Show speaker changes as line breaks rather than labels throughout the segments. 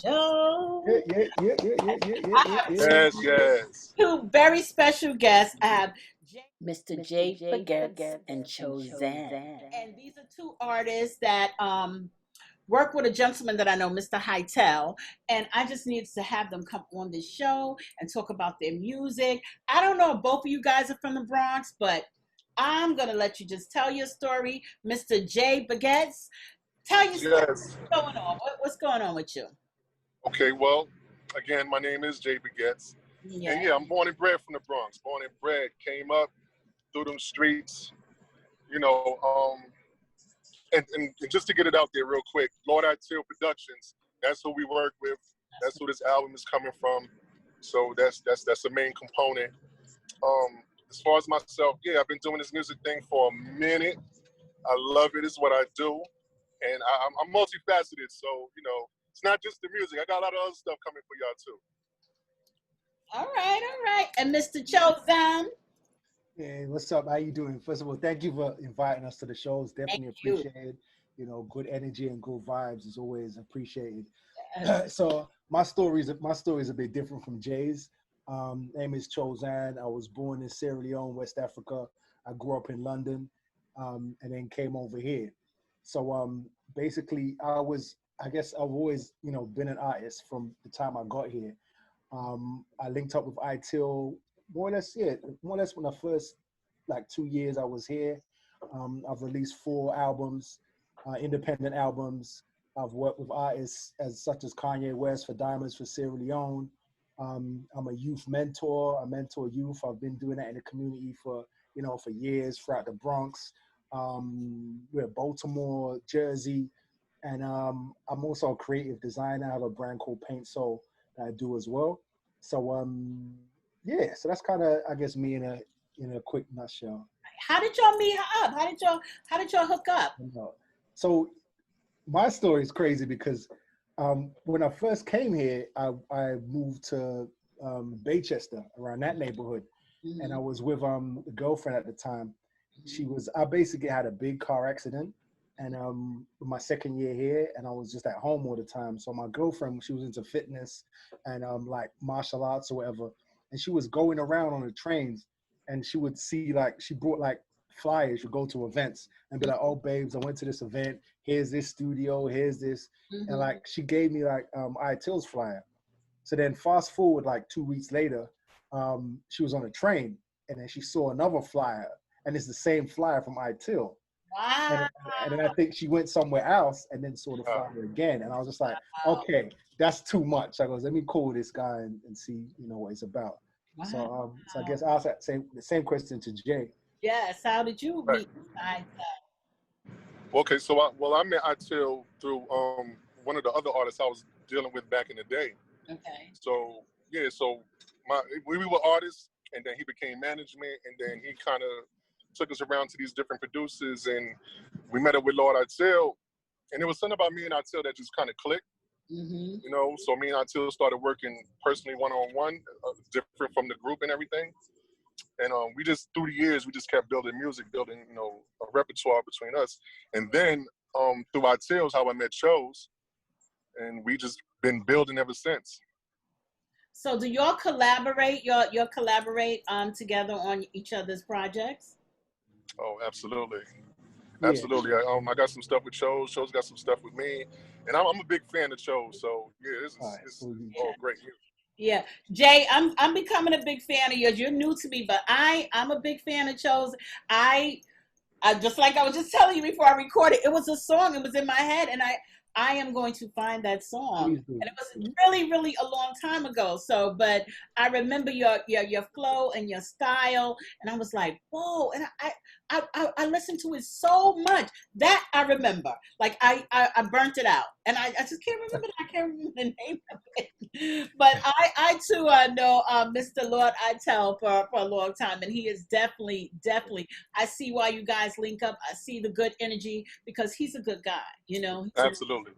show.
Yes, yes.
Two very special guests. I have Mr. JBiggets and Chosan. And these are two artists that work with a gentleman that I know, Mr. Itill, and I just needed to have them come on this show and talk about their music. I don't know if both of you guys are from the Bronx, but I'm gonna let you just tell your story, Mr. JBiggets. Tell your story.
Yes.
What's going on? What's going on with you?
Okay, well, again, my name is JBiggets.
Yeah.
And yeah, I'm born and bred from the Bronx. Born and bred, came up through them streets, you know. And just to get it out there real quick, Itill Productions, that's who we work with. That's who this album is coming from. So that's the main component. As far as myself, yeah, I've been doing this music thing for a minute. I love it. It's what I do. And I'm multifaceted. So, you know, it's not just the music. I got a lot of other stuff coming for y'all too.
All right. And Mr. Chosan.
Hey, what's up? How you doing? First of all, thank you for inviting us to the show. It's definitely appreciated. You know, good energy and good vibes is always appreciated. So my story is a bit different from Jay's. Name is Chosan. I was born in Sierra Leone, West Africa. I grew up in London, and then came over here. So basically, I guess I've always, you know, been an artist from the time I got here. I linked up with Itill more or less when the first like 2 years I was here. I've released 4 albums, independent albums. I've worked with artists such as Kanye West for Diamonds for Sierra Leone. I'm a youth mentor. I mentor youth. I've been doing that in the community for years throughout the Bronx. We're Baltimore, Jersey, and I'm also a creative designer. I have a brand called Paint Soul that I do as well. So yeah, so that's kind of, I guess, me in a quick nutshell.
How did y'all meet up? How did y'all hook up?
So my story is crazy because when I first came here, I moved to Baychester, around that neighborhood, and I was with a girlfriend at the time. I basically had a big car accident, and my second year here, and I was just at home all the time. So my girlfriend, she was into fitness and like martial arts or whatever, and she was going around on the trains, and she would see, like, she brought like flyers. You go to events and be like, "Oh, babes, I went to this event. Here's this studio. Here's this," and like she gave me like Itill's flyer. So then fast forward like 2 weeks later, she was on a train, and then she saw another flyer, and it's the same flyer from Itill.
Wow.
And then I think she went somewhere else and then saw the flyer again. And I was just like, okay, that's too much. I goes, let me call this guy and see, what it's about. Wow. So I guess I'll say the same question to Jay.
Yes. How did you meet
Okay, so I met Itill through one of the other artists I was dealing with back in the day.
Okay.
So yeah, we were artists, and then he became management, and then he kind of took us around to these different producers, and we met up with Itill, and there was something about me and Itill that just kind of clicked. So me and Itill started working personally one-on-one, different from the group and everything. And we just, through the years, we just kept building music, building, a repertoire between us. And then through Itill's how I met Chose, and we just been building ever since.
So do y'all collaborate? Y'all collaborate together on each other's projects?
Oh, absolutely. Yeah. Absolutely. I got some stuff with Chose. Chose got some stuff with me. And I'm a big fan of Chose. So yeah, this is all great music.
Yeah, Jay, I'm becoming a big fan of yours. You're new to me, but I'm a big fan of Chose. I just, like I was just telling you before I recorded, it was a song. It was in my head, and I am going to find that song. And it was really, really a long time ago. So, but I remember your flow and your style, and I was like, whoa! And I listened to it so much that I remember. Like I burnt it out, and I just can't remember. I can't remember the name of it. But I too know Mr. Lord Itill for a long time, and he is definitely. I see why you guys link up. I see the good energy because he's a good guy.
Absolutely.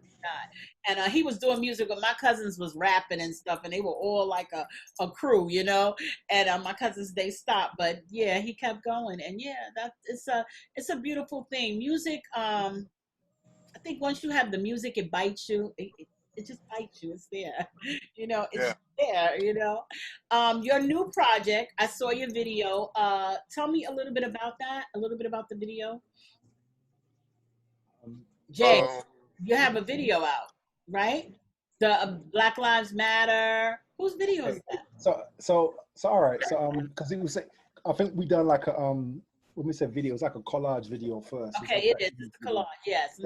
And he was doing music when my cousins was rapping and stuff, and they were all like a crew, and my cousins, they stopped, but yeah, he kept going. And yeah, it's a beautiful thing. Music, I think once you have the music, it bites you. it just bites you. It's there. You know, it's
Yeah.
just there, you know. Your new project, I saw your video. Tell me a little bit about that, a little bit about the video. Jay,
So
Um,
you have a video out, right? The Black Lives Matter. Whose video
okay.
is that?
So all right. So because it was, I think we done like a when we said video, it's like a collage video first. It's
Okay,
like
it
a
is. It's a collage. Yes.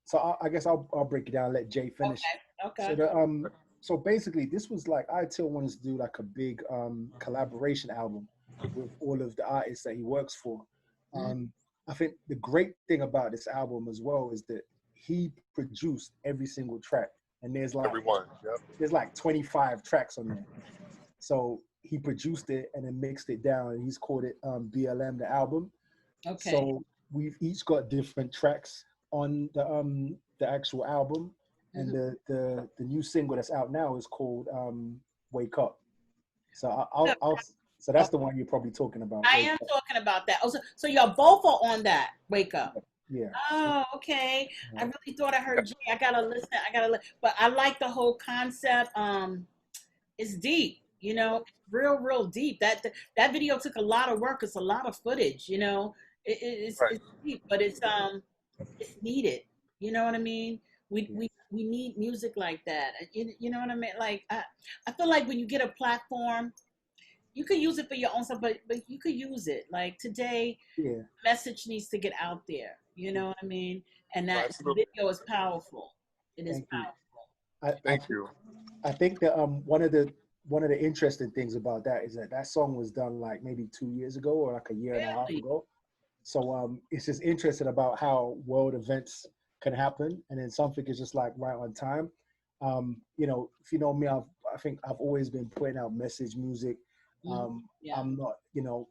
So I guess I'll break it down. Let Jay finish.
Okay.
So
Okay.
so basically this was like Itill wanted to do like a big collaboration album with all of the artists that he works for.
Mhm.
Um, I think the great thing about this album as well is that he produced every single track, and
everyone. Yep.
there's like 25 tracks on there. So he produced it and then mixed it down, and he's called it BLM the album.
Okay.
So we've each got different tracks on the actual album, and
Mhm.
the new single that's out now is called Wake Up. So
Good.
I'll so that's the one you're probably talking about.
I
Wake
am
Up.
talking about that. Oh, so y'all both are on that. Wake up.
Yeah.
Oh, okay. I
Yeah.
really thought I heard Jay. I gotta listen. I gotta, but I like the whole concept. It's deep. You know, it's real, real deep. That video took a lot of work. It's a lot of footage. You know,
Right.
it's deep, but it's needed. You know what I mean? We
Yeah.
we we need music like that. You know what I mean? Like I feel like when you get a platform, you could use it for your own stuff, but you could use it. Like today,
Yeah.
message needs to get out there. You know what I mean? And that
Absolutely.
video is powerful. It is
Thank you.
powerful.
I I,
Thank
th-
you.
I think that one of the interesting things about that is that that song was done like maybe 2 years ago or like a year and a half
Really?
ago. So it's just interesting about how world events can happen, and then something is just like right on time. You know, if you know me, I think I've always been putting out message music.
Mhm. Yeah.
I'm not, you know,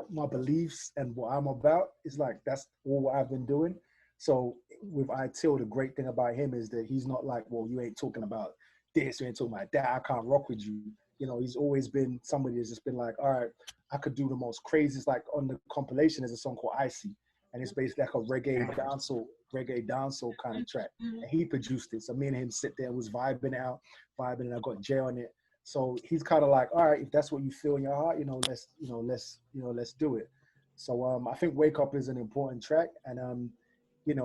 my beliefs and what I'm about is like that's all what I've been doing. So with Itil, the great thing about him is that he's not like, well, you ain't talking about this, you ain't talking about that. I can't rock with you. You know, he's always been somebody that's just been like, all right, I could do the most craziest. Like on the compilation, there's a song called Icy, and it's basically like a reggae dancehall kind of track.
Mhm.
And he produced it. So me and him sit there and was vibing, and I got Jay on it. So he's kind of like, all right, if that's what you feel in your heart, let's do it. So I think Wake Up is an important track, and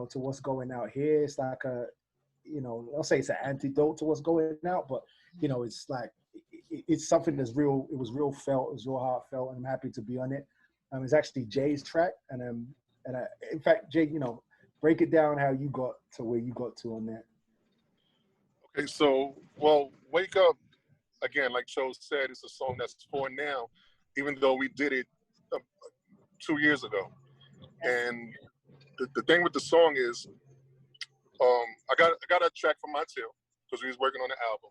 to what's going out here, it's like I'll say it's an antidote to what's going out, but it's like it's something that's real. It was real felt. It was real heartfelt, and I'm happy to be on it. It's actually Jay's track, in fact, Jay, break it down how you got to where you got to on that.
Okay. So, well, wake up again. Like Cho said, it's a song that's for now, even though we did it 2 years ago. And the thing with the song is, I got a track from my tail because we was working on the album,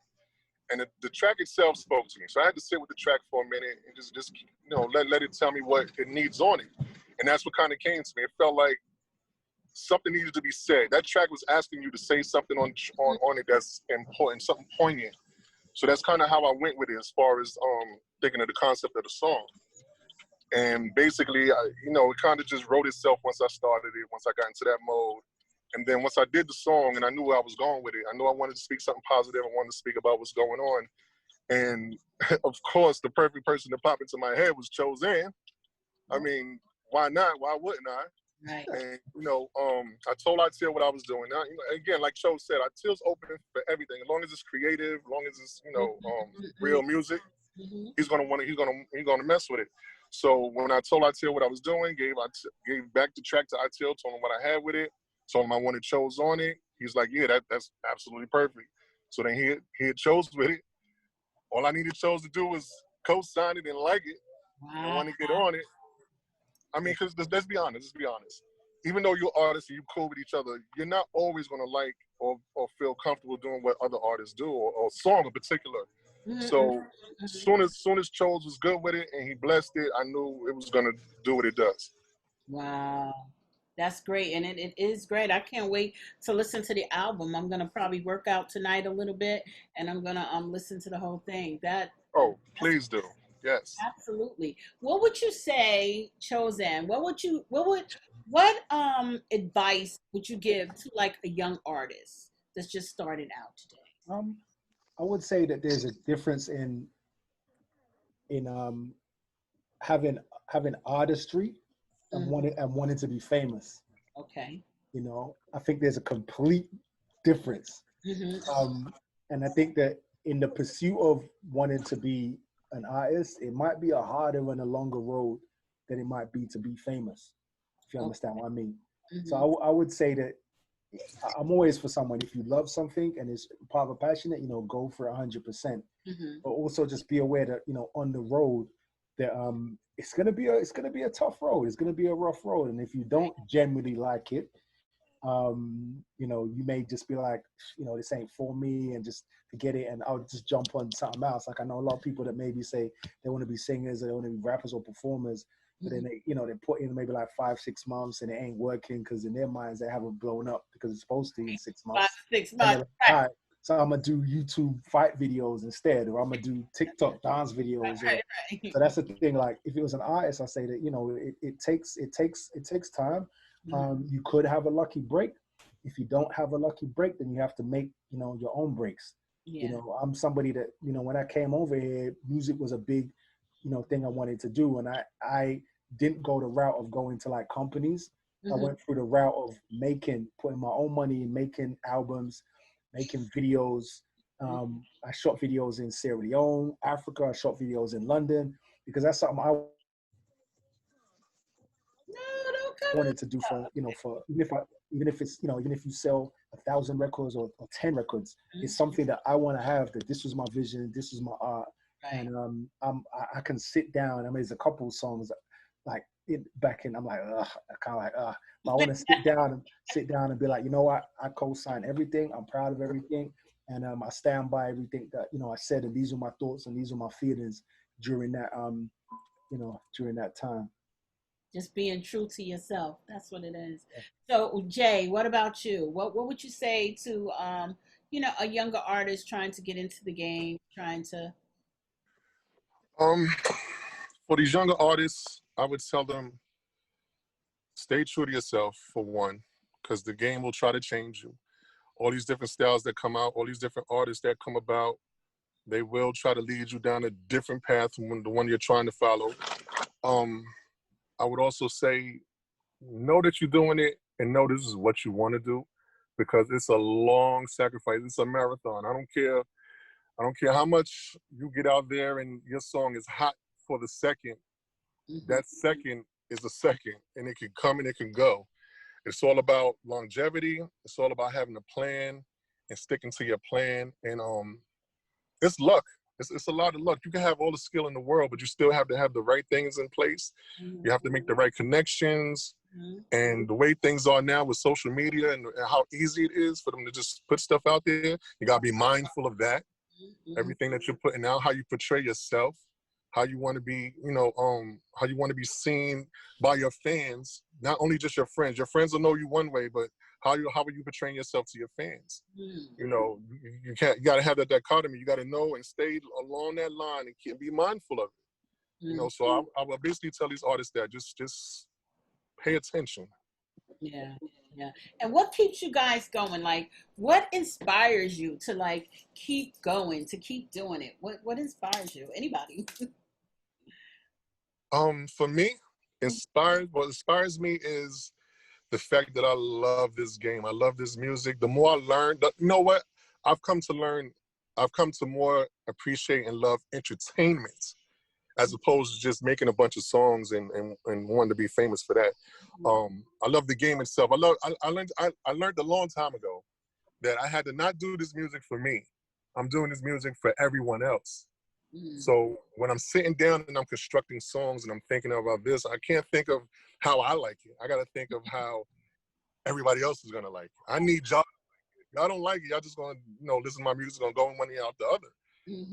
and the track itself spoke to me. So I had to sit with the track for a minute and just let it tell me what it needs on it, and that's what kind of came to me. It felt like something needed to be said. That track was asking you to say something on it that's important, something poignant. So that's kind of how I went with it as far as thinking of the concept of the song. And basically, it kind of just wrote itself once I started it, once I got into that mode. And then once I did the song and I knew where I was going with it, I knew I wanted to speak something positive. I wanted to speak about what's going on. And of course, the perfect person to pop into my head was Chosan. I mean, why not? Why wouldn't I?
Right.
And I told Itill what I was doing. Now, again, like Cho said, Itill's open for everything. As long as it's creative, as long as it's real music,
Mhm.
he's gonna mess with it. So when I told Itill what I was doing, gave back the track to Itill, told him what I had with it, told him I wanted Chose on it. He's like, yeah, that's absolutely perfect. So then he had Chose with it. All I needed Chose to do was co-sign it and like it and
Wow.
want to get on it. I mean, because let's be honest. Even though you're artists and you're cool with each other, you're not always gonna like or feel comfortable doing what other artists do or song in particular.
Mhm.
So soon as Chose was good with it and he blessed it, I knew it was gonna do what it does.
Wow. That's great. And it is great. I can't wait to listen to the album. I'm gonna probably work out tonight a little bit and I'm gonna listen to the whole thing.
Oh,
That's
please do. Yes.
absolutely. What would you say, Chosen? What advice would you give to like a young artist that's just starting out today?
Um, I would say that there's a difference in having having artistry and
Mm-hmm.
wanting to be famous.
Okay.
You know, I think there's a complete difference.
Mm-hmm.
And I think that in the pursuit of wanting to be an artist, it might be a harder and a longer road than it might be to be famous, if you
Okay.
understand what I mean. So
Mm-hmm.
I would say that I'm always for someone, if you love something and it's part of a passionate, go for 100%.
Mm-hmm.
But also just be aware that, on the road, that it's gonna be a tough road. It's gonna be a rough road. And if you
Right.
don't genuinely like it, you may just be like, this ain't for me, and just forget it, and I'll just jump on something else. Like I know a lot of people that maybe say they want to be singers, or they want to be rappers or performers, but then
Mm-hmm.
they put in maybe like 5 6 months and it ain't working because in their minds they haven't blown up because it's supposed to in
5
6 months,
6
and they're
months.
like, all right, so I'm gonna do YouTube fight videos instead, or I'm gonna do TikTok dance videos,
Right.
or
Right.
so that's the thing. Like if it was an artist, I say that it takes time.
Mm-hmm.
You could have a lucky break. If you don't have a lucky break, then you have to make your own breaks.
Yeah.
I'm somebody that when I came over here, music was a big thing I wanted to do, and I didn't go the route of going to like companies. I
Mm-hmm.
went through the route of putting my own money, making albums, making videos. I shot videos in Sierra Leone, Africa. I shot videos in London because that's something I wanted to do
No, don't
for
cut
for
it
even if it's even if you sell 1,000 records or 10 records, it's
out.
something that I want to have. That this was my vision, this is my art,
Right.
and I can sit down. I mean, there's a couple of songs like back in. I'm like, ugh, I kind of like, but I want to sit down and be like, you know what? I co-sign everything. I'm proud of everything, and I stand by everything that I said. And these are my thoughts and these are my feelings during that time.
Just being true to yourself. That's what it is. So, Jay, what about you? What would you say to a younger artist trying to get into the game, trying to
Um, for these younger artists, I would tell them stay true to yourself for one, because the game will try to change you. All these different styles that come out, all these different artists that come about, they will try to lead you down a different path from the one you're trying to follow. Um, I would also say know that you're doing it and know this is what you want to do, because it's a long sacrifice. It's a marathon. I don't care how much you get out there and your song is hot for the second.
Mhm.
That second is a second, and it can come and it can go. It's all about longevity. It's all about having a plan and sticking to your plan. And it's luck. It's a lot of luck. You can have all the skill in the world, but you still have to have the right things in place.
Mhm.
You have to make the right connections.
Mhm.
And the way things are now with social media and how easy it is for them to just put stuff out there, you gotta be mindful of that.
Mhm.
Everything that you're putting out, how you portray yourself, how you want to be, how you want to be seen by your fans, not only just your friends. Your friends will know you one way, but how are you portraying yourself to your fans?
Mhm.
You got to have that dichotomy. You got to know and stay along that line and be mindful of it.
Mhm.
So I will basically tell these artists that just pay attention.
Yeah, yeah. And what keeps you guys going? Like, what inspires you to like keep going, to keep doing it? What inspires you? Anybody?
For me, what inspires me is the fact that I love this game. I love this music. The more I learn, you know what? I've come to learn, I've come to more appreciate and love entertainment as opposed to just making a bunch of songs and wanting to be famous for that. I love the game itself. I learned a long time ago that I had to not do this music for me. I'm doing this music for everyone else.
Mm.
So when I'm sitting down and I'm constructing songs and I'm thinking about this, I can't think of how I like it. I got to think of how everybody else is gonna like it. I need y'all. If y'all don't like it, y'all just gonna, listen to my music, gonna go one ear out the other.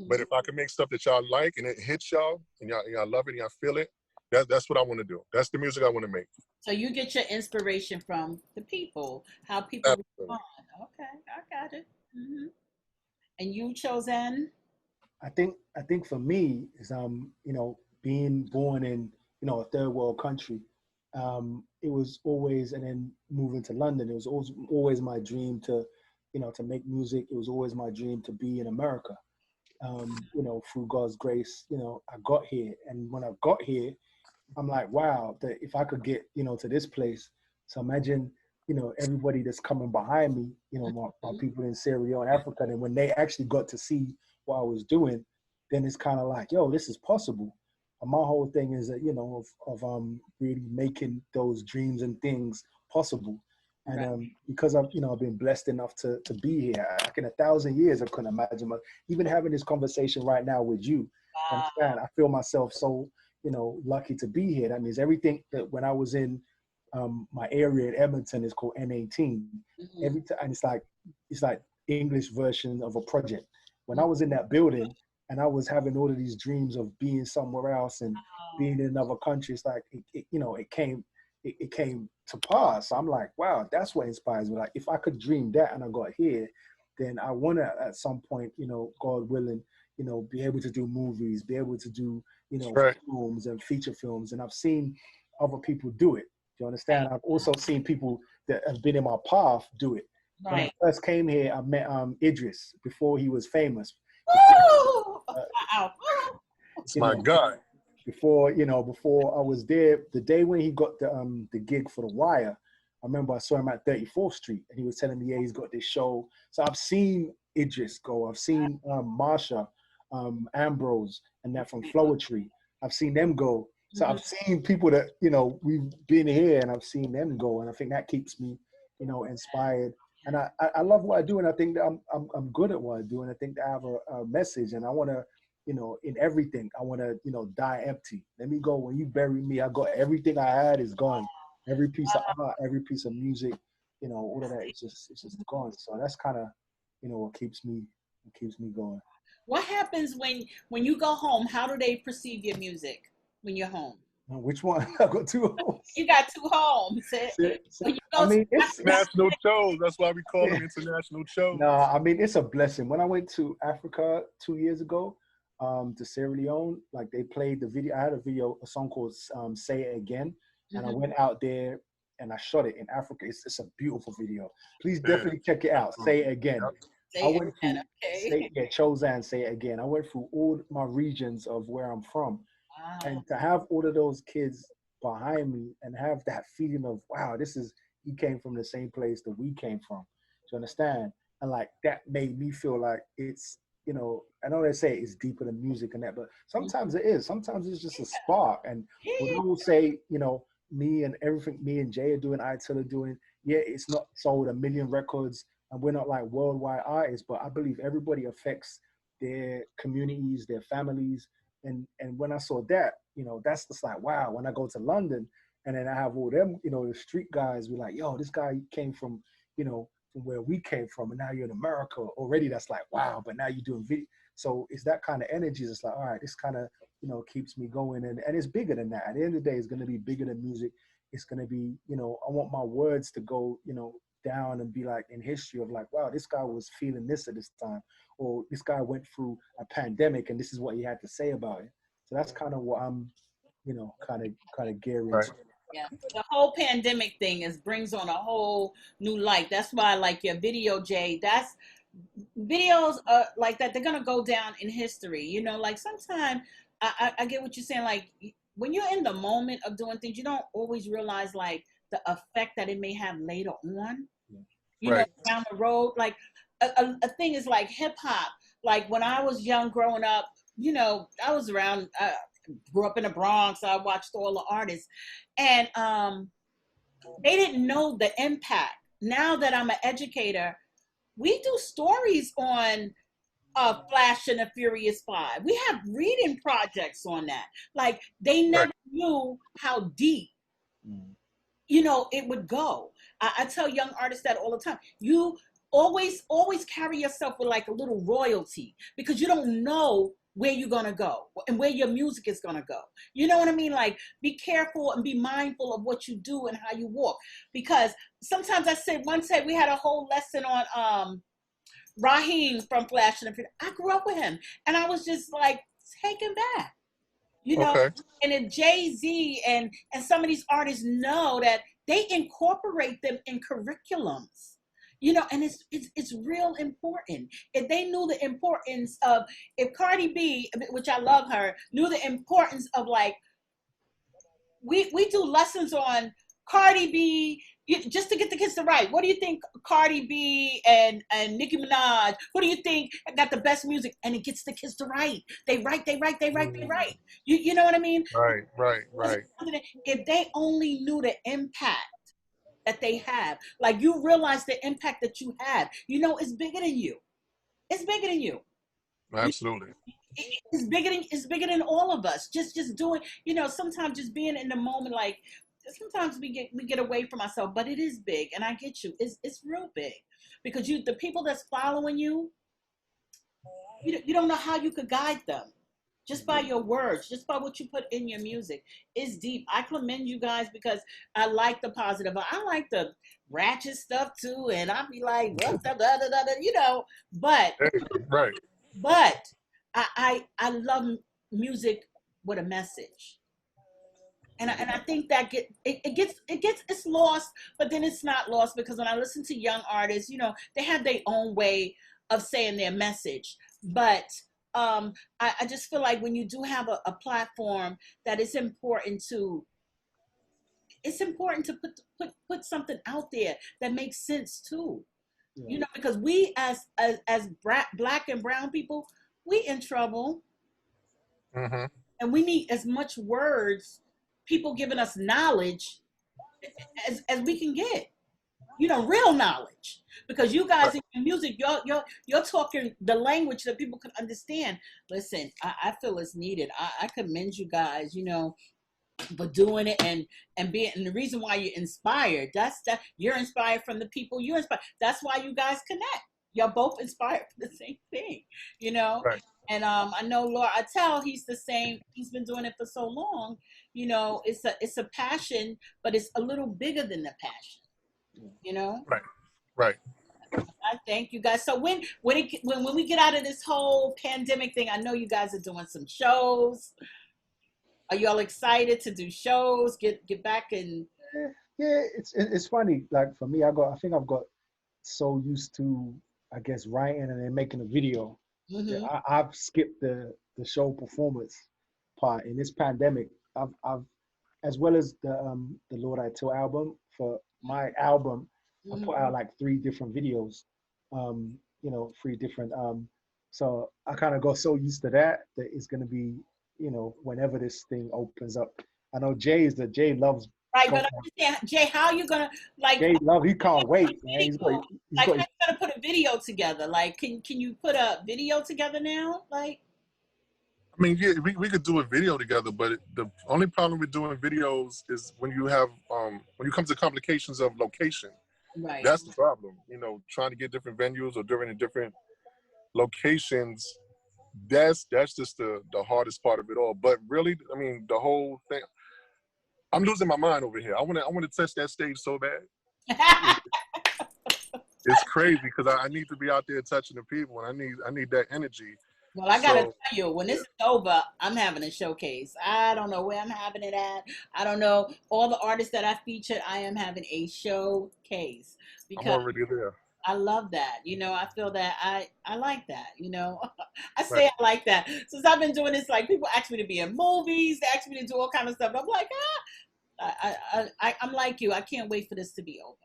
But
Mhm.
if I can make stuff that y'all like and it hits y'all and y'all love it and y'all feel it, that's what I want to do. That's the music I want to make.
So you get your inspiration from the people, how people
Absolutely.
respond. Okay, I got it. And you chosen?
I think for me is being born in a third world country. It was always, and then moving to London, it was always my dream to to make music. It was always my dream to be in America. Through God's grace, I got here. And when I got here, I'm like, wow, that if I could get, to this place. So imagine, everybody that's coming behind me, my people in Sierra Leone, Africa, and when they actually got to see what I was doing, then it's kind of like, yo, this is possible. And my whole thing is that, of really making those dreams and things possible. And because I've been blessed enough to be here. Like in 1,000 years, I couldn't imagine even having this conversation right now with you. Understand? I feel myself so, lucky to be here. That means everything that when I was in my area in Edmonton is called N18. Every time, and it's like English version of a project. When I was in that building and I was having all of these dreams of being somewhere else and being in another country, it's like it came to pass. So I'm like, wow, that's what inspires me. Like if I could dream that and I got here, then I want to at some point, God willing, be able to do movies, be able to do, films and feature films. And I've seen other people do it. Do you understand? I've also seen people that have been in my path do it. When I first came here, I met Idris before he was famous.
It's my guy.
Before I was there, the day when he got the gig for The Wire, I remember I saw him at 34th Street and he was telling me, yeah, he's got this show. So I've seen Idris go. I've seen Marsha, Ambrose, and that from Floetry. I've seen them go. So I've seen people that, we've been here and I've seen them go. And I think that keeps me, inspired. And I love what I do. And I think that I'm good at what I do. And I think that I have a message and I want to, in everything, I want to, die empty. Let me go. When you bury me, I got everything I had is gone. Every piece of art, every piece of music, all of that it's just gone. So that's kind of, what keeps me going.
What happens when you go home? How do they perceive your music when you're home?
Which one? I got two homes.
You got two homes.
It's international shows. That's why we call them international shows.
No, I mean, it's a blessing. When I went to Africa 2 years ago, to Sierra Leone, like they played the video. I had a song called Say It Again. And I went out there and I shot it in Africa. It's a beautiful video. Please definitely check it out. Say It Again.
Say I went through,
Chosan, Say It Again. I went through all my regions of where I'm from. Wow. And to have all of those kids behind me and have that feeling of, wow, he came from the same place that we came from. Do you understand? And like that made me feel like it's, I know they say it's deeper than music and that, but sometimes it is. Sometimes it's just a spark. And when people say, me and Jay are doing, Itill are doing, it's not sold 1 million records and we're not like worldwide artists, but I believe everybody affects their communities, their families. And when I saw that, that's just like, wow, when I go to London and then I have all them, the street guys be like, yo, this guy came from, from where we came from and now you're in America already. That's like, wow, but now you're doing video. So it's that kind of energy. It's like, all right, this kind of, keeps me going. And it's bigger than that. At the end of the day, it's going to be bigger than music. It's going to be, I want my words to go, down and be like in history of like, wow, this guy was feeling this at this time, or this guy went through a pandemic and this is what he had to say about it. So that's kind of what I'm, kind of gearing.
Right.
Yeah, the whole pandemic thing brings on a whole new light. That's why I like your video, Jay. That's videos like that. They're gonna go down in history. Like sometimes I get what you're saying. Like when you're in the moment of doing things, you don't always realize like the effect that it may have later on. Down the road. Like a thing is like hip hop. Like when I was young, growing up, I was around. Grew up in the Bronx. I watched all the artists, and they didn't know the impact. Now that I'm an educator, we do stories on Flash and the Furious Five. We have reading projects on that. Like they never knew how deep, it would go. I tell young artists that all the time. You always carry yourself with like a little royalty because you don't know where you're going to go and where your music is going to go. You know what I mean? Like be careful and be mindful of what you do and how you walk. Because sometimes one day we had a whole lesson on Raheem from Flash and the Furious. I grew up with him and I was just like taken back. And if Jay-Z and some of these artists know that they incorporate them in curriculums. You know, and it's real important. If they knew the importance of, if Cardi B, which I love her, knew the importance of, like, we do lessons on Cardi B, just to get the kids to write. What do you think Cardi B and Nicki Minaj? What do you think got the best music? And it gets the kids to write. They write, they write, they write, they write. You know what I mean?
Right, right, right.
If they only knew the impact that they have, like, you realize the impact that you have. You know, it's bigger than you. It's bigger than you.
Absolutely.
It's bigger than all of us. Just doing, you know, sometimes just being in the moment, like, sometimes we get away from ourselves, but it is big, and I get you. It's real big, because the people that's following you, you don't know how you could guide them. Just by your words, just by what you put in your music. It's deep. I commend you guys, because I like the positive. I like the ratchet stuff too, and I'll be like, what the da, da, da, da, you know. But
Right.
but I love music with a message. And I think that it's lost, but then it's not lost, because when I listen to young artists, you know, they have their own way of saying their message. But I just feel like when you do have a platform, that it's important to put something out there that makes sense too. Yeah. You know, because we as black and brown people, we in trouble.
Mm-hmm.
And we need as much words, people giving us knowledge, as we can get. You know, real knowledge, because you guys in your music, you're talking the language that people can understand. Listen, I feel it's needed. I commend you guys, you know, for doing it, and being, and the reason why you're inspired. That you're inspired from the people you inspire. That's why you guys connect. You're both inspired for the same thing, you know.
Right.
And I know Lord Itill, he's the same. He's been doing it for so long. You know, it's a passion, but it's a little bigger than the passion. You know.
Right. Right.
I thank you guys. So when we get out of this whole pandemic thing, I know you guys are doing some shows. Are y'all excited to do shows? Get back and
yeah, it's funny. Like for me, I think I've got so used to, I guess, writing and then making a video. Mm-hmm. I've skipped the show performance part in this pandemic. I've as well as the Lord Itill album. For my album, I put out like 3 different videos. You know, 3 different. So I kind of got so used to that it's gonna be, you know, whenever this thing opens up. I know Jay loves.
Right, but I understand, Jay, how are you gonna, like?
Jay love, he can't wait, man. He's
how you gonna put a video together? Like, can you put a video together now? Like,
I mean, yeah, we could do a video together, but the only problem with doing videos is when you have when you come to complications of location.
Right.
That's the problem. You know, trying to get different venues or during the different locations. That's just the hardest part of it all. But really, I mean, the whole thing. I'm losing my mind over here. I want to touch that stage so bad. It's crazy, because I need to be out there touching the people, and I need that energy.
Well, I gotta tell you, when this is over, I'm having a showcase. I don't know where I'm having it at. I don't know all the artists that I featured. I am having a showcase, because
I'm already there.
I love that. You know, I feel that I like that. You know, I say I like that. Since I've been doing this, like, people ask me to be in movies, they ask me to do all kind of stuff. I'm like, I'm like you. I can't wait for this to be over.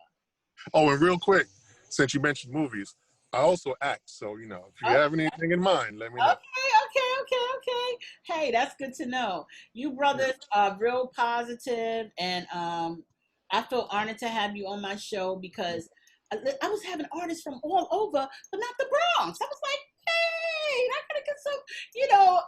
Oh, and real quick, since you mentioned movies, I also act. So, you know, if you have anything in mind, let me know.
Okay. Hey, that's good to know. You brothers are real positive, and I feel honored to have you on my show, because I was having artists from all over, but not the Bronx. I was like, hey, I gotta get some, you know.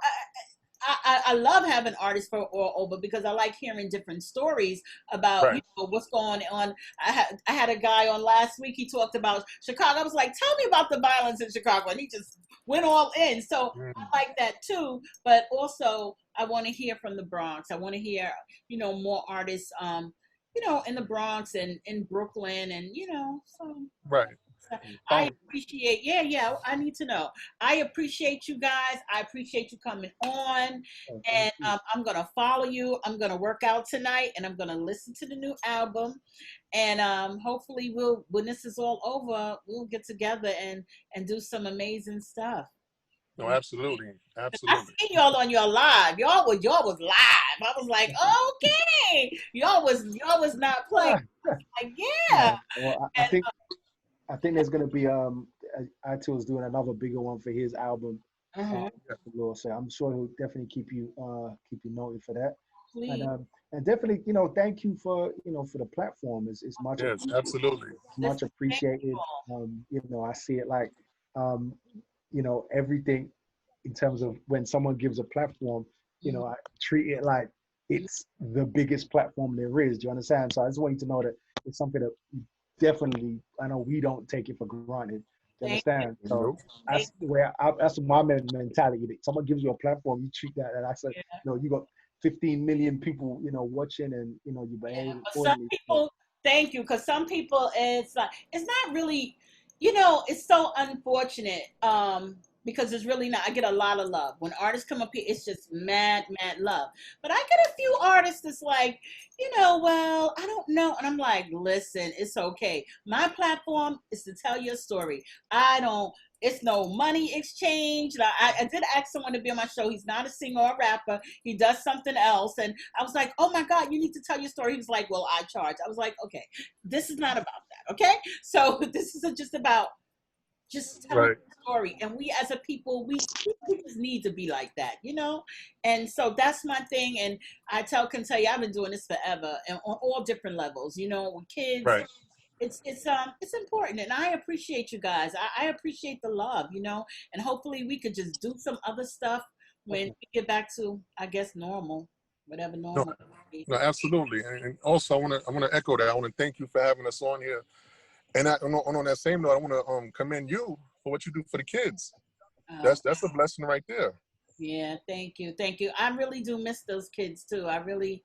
I love having artists from all over, because I like hearing different stories about you know, what's going on. I had a guy on last week. He talked about Chicago. I was like, tell me about the violence in Chicago, and he just went all in. So I like that too. But also, I want to hear from the Bronx. I want to hear, you know, more artists, you know, in the Bronx and in Brooklyn, and, you know, so.
Right.
I appreciate, yeah, I need to know. I appreciate you guys. I appreciate you coming on. And I'm going to follow you. I'm going to work out tonight and I'm going to listen to the new album. And hopefully when this is all over, we'll get together and do some amazing stuff.
No, absolutely.
I
Absolutely.
seen y'all on your live. Y'all was live. I was like, okay. Y'all was not playing. Like, yeah.
Well, I think there's gonna be Itill's doing another bigger one for his album. So I'm sure he'll definitely keep you noted for that.
Please.
And definitely, thank you for for the platform. It's much
Absolutely.
It's much appreciated. I see it like everything in terms of when someone gives a platform, I treat it like it's the biggest platform there is. Do you understand? So I just want you to know that it's something that definitely, I know we don't take it for granted. Do you understand? So that's that's my mentality. Someone gives you a platform, you treat that, and I said, you got 15 million people, watching, and you behave accordingly.
Some people, thank you, because some people, it's like, it's not really, it's so unfortunate. Because it's really not, I get a lot of love. When artists come up here, it's just mad love. But I get a few artists that's like, well, I don't know. And I'm like, listen, it's okay. My platform is to tell your story. It's no money exchange. I did ask someone to be on my show. He's not a singer or a rapper. He does something else. And I was like, oh my God, you need to tell your story. He was like, well, I charge. I was like, okay, this is not about that. Okay. So this is just about telling the story. And we as a people, we just need to be like that, And so that's my thing. And I can tell you, I've been doing this forever and on all different levels, with kids.
Right.
It's important, and I appreciate you guys. I appreciate the love, and hopefully we could just do some other stuff when we get back to, I guess, normal, whatever normal.
No, absolutely. And also I want to echo that. I want to thank you for having us on here. And on that same note, I want to commend you for what you do for the kids. That's a blessing right there.
Yeah, thank you. I really do miss those kids too. I really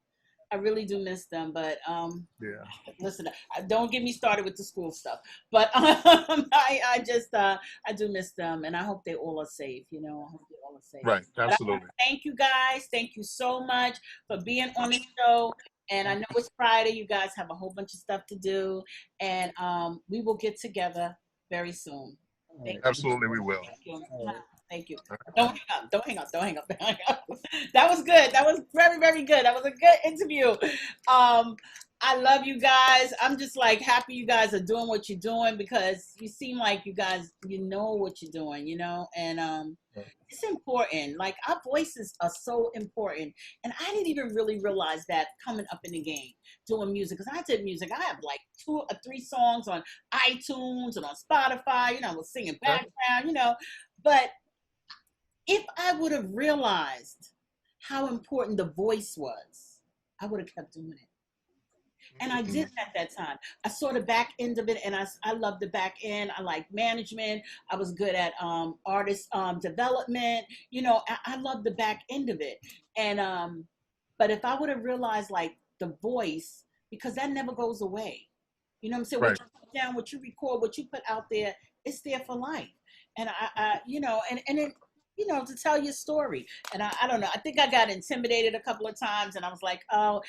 do miss them. But listen, don't get me started with the school stuff. But I do miss them, and I hope they all are safe. I hope they all are safe.
Right, absolutely.
Thank you guys. Thank you so much for being on the show. And I know it's Friday. You guys have a whole bunch of stuff to do. And we will get together very soon.
Absolutely, we will.
Thank you. Don't hang up. That was good. That was very, very good. That was a good interview. I love you guys. I'm just like happy you guys are doing what you're doing, because you seem like you guys, know what you're doing, and it's important. Like, our voices are so important. And I didn't even really realize that coming up in the game, doing music, because I did music. I have like 2 or 3 songs on iTunes and on Spotify, I was singing background, but if I would have realized how important the voice was, I would have kept doing it. And I did at that time. I saw the back end of it, and I love the back end. I like management. I was good at artist development. I love the back end of it. And but if I would have realized like the voice, because that never goes away. You know what I'm saying? What you put down, what you record, what you put out there, it's there for life. And I and it, to tell your story. And I don't know, I think I got intimidated a couple of times, and I was like, oh,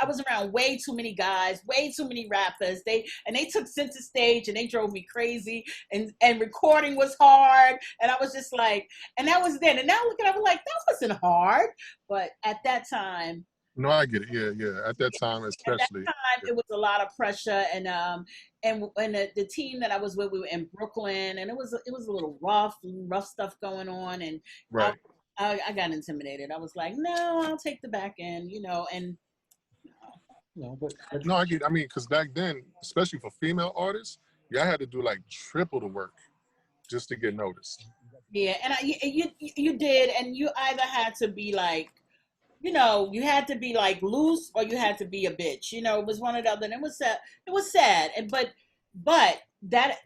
I was around way too many guys, way too many rappers. They took center stage, and they drove me crazy, and recording was hard. And I was just like, and that was then. And now looking at it, I'm like, that wasn't hard. But at that time,
no, I get it. Yeah. At that time, especially.
At that time, it was a lot of pressure, and the team that I was with, we were in Brooklyn, and it was a little rough stuff going on, and I got intimidated. I was like, no, I'll take the back end, and
no, I get. I mean, because back then, especially for female artists, I had to do like triple the work just to get noticed.
Yeah, and you did, and you either had to be like, you had to be like loose, or you had to be a bitch. It was one or the other. And it was sad. It was sad. But that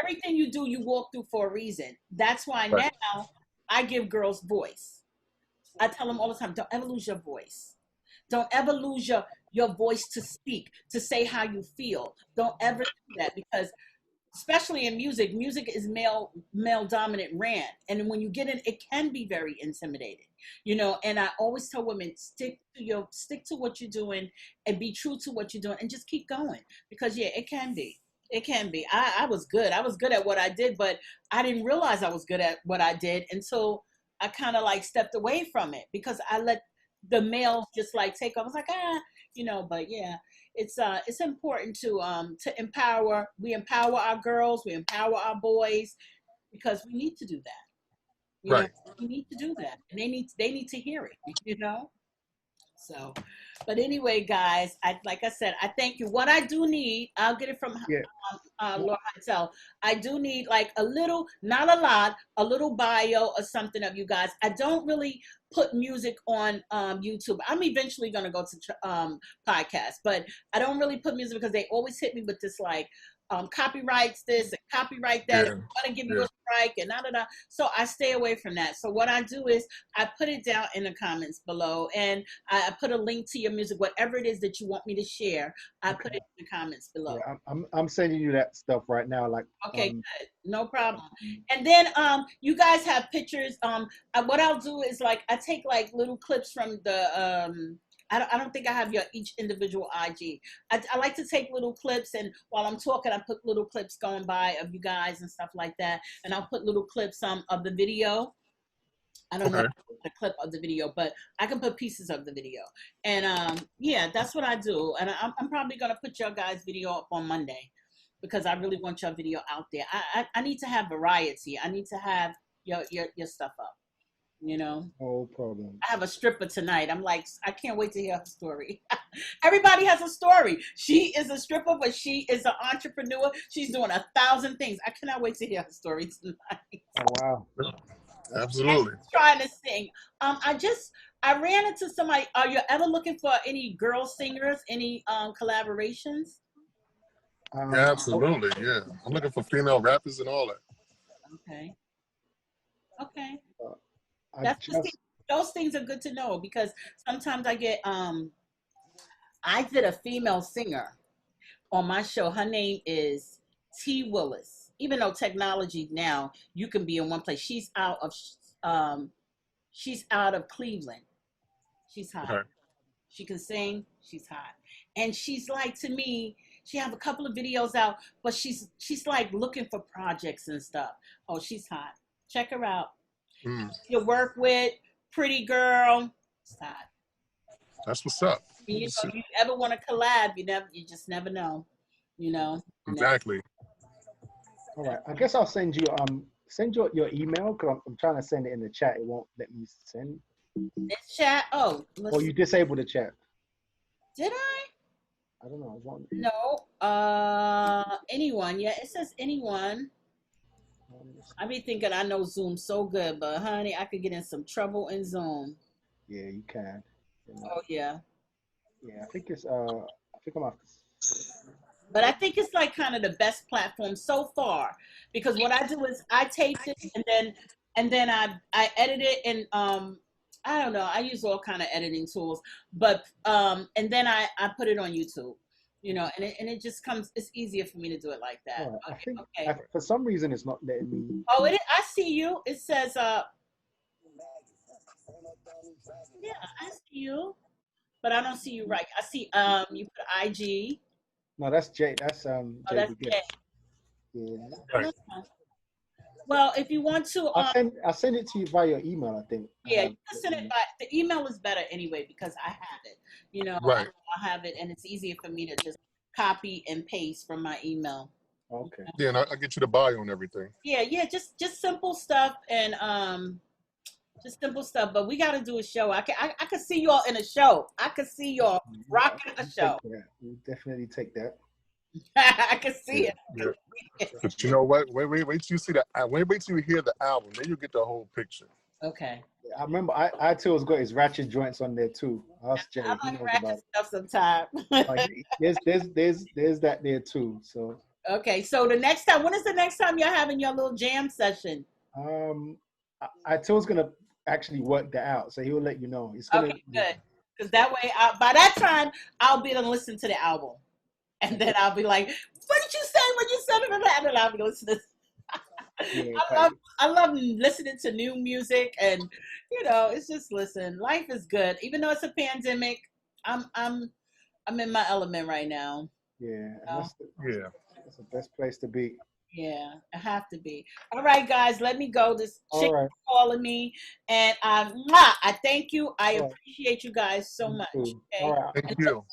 everything you do, you walk through for a reason. That's why now I give girls voice. I tell them all the time, don't ever lose your voice. Don't ever lose your voice to speak, to say how you feel. Don't ever do that, because especially in music, music is male dominant ran, and when you get in, it can be very intimidating, you know. And I always tell women, stick to what you're doing, and be true to what you're doing, and just keep going, because yeah, it can be. It can be. I was good. I was good at what I did, but I didn't realize I was good at what I did until I kind of like stepped away from it, because I let the males just like take off. I was like, you know. But yeah, it's important to empower. We empower our girls. We empower our boys, because we need to do that. You know,
Right.
we need to do that, and they need to hear it. You know. So, but anyway, guys, like I said, I thank you. What I do need, I'll get it from
Yeah.
Laura Itill. I do need like a little, not a lot, a little bio or something of you guys. I don't really put music on YouTube. I'm eventually gonna go to podcast, but I don't really put music because they always hit me with this like copyrights this and copyright that.
Yeah.
And want to give you
Yeah.
a strike and da da da. So I stay away from that. So what I do is I put it down in the comments below, and I put a link to your music, whatever it is that you want me to share. I put it in the comments below.
Yeah, I'm sending you that stuff right now. Like,
Okay, good. No problem. And then you guys have pictures. What I'll do is like I take like little clips from the I don't think I have your each individual IG. I like to take little clips, and while I'm talking, I put little clips going by of you guys and stuff like that. And I'll put little clips of the video. I don't know
Okay.
the clip of the video, but I can put pieces of the video. And yeah, that's what I do. And I'm probably gonna put your guys' video up on Monday, because I really want your video out there. I need to have variety. I need to have your stuff up. You know,
no problem.
I have a stripper tonight. I'm like, I can't wait to hear her story. Everybody has a story. She is a stripper, but she is an entrepreneur. She's doing 1,000 things. I cannot wait to hear her story tonight.
Oh wow.
Absolutely.
Trying to sing. I ran into somebody. Are you ever looking for any girl singers? Any collaborations?
Yeah, absolutely. Yeah. I'm looking for female rappers and all that.
Okay. Okay.
I just
Those things are good to know, because sometimes I get I did a female singer on my show. Her name is T Willis. Even though technology now you can be in one place, um she's out of Cleveland. She's hot.
Okay.
She can sing. She's hot, and she's like, to me, she have a couple of videos out, but she's like looking for projects and stuff. Oh, she's hot. Check her out.
Mm,
You work with, pretty girl. It's hot.
that's what's up.
You know, if you ever want to collab, you just never know. You know.
Exactly.
all right. I guess I'll send you your email, because I'm trying to send it in the chat. It won't let me send.
This chat. Oh,
Or you disable the chat.
did I?
I don't know. It won't.
No. Anyone? Yeah, it says anyone. I be thinking I know Zoom so good, but honey, I could get in some trouble in Zoom.
Yeah, you can.
Oh yeah.
Yeah, I think I'm off.
But I think it's like kind of the best platform so far, because what I do is I tape it, and then I edit it, and I don't know, I use all kind of editing tools, but and then I put it on YouTube, you know, and it just comes, it's easier for me to do it like that.
Right. I think
Okay.
for some reason it's not letting me.
Oh, I see you. It says yeah, I see you, but I don't see you right. I see you put IG.
No, that's That's
Oh, that's
JBiggets.
Jay.
Yeah.
Right.
Well, if you want to,
I'll send it to you via your email, I think.
yeah, you can send it by the email is better anyway, because I have it. You know,
Right.
I have it, and it's easier for me to just copy and paste from my email.
Okay.
Yeah, and I get you the bio and everything.
Yeah, just simple stuff, and just simple stuff. But we got to do a show. I could see y'all in a show. I could see y'all rocking a show.
We definitely take that.
I can see it.
Yeah. But you know what? Wait till you see wait till you hear the album. Then you get the whole picture.
Okay.
I remember Itill's got his ratchet joints on there too. Ask Jay.
I
He
like
knows
ratchet
about it.
stuff sometimes.
Like, there's that there too. So
Okay, so the next time, when is the next time you're having your little jam session?
Itill's gonna actually work that out, so he'll let you know. It's gonna,
Okay, good. Because that way, by that time, I'll be able to listen to the album. And then I'll be like, what did you say when you I'll be listening.
Yeah,
I love listening to new music, and you know, it's just listen. Life is good, even though it's a pandemic. I'm in my element right now.
yeah,
You
and
know?
Yeah.
that's the best place to be.
Yeah, I have to be. All right, guys, let me go. This
All
chick
right,
is calling me, and I thank you. I
all right,
appreciate you guys so
you
much.
too. All
Okay,
right,
Thank
and
you.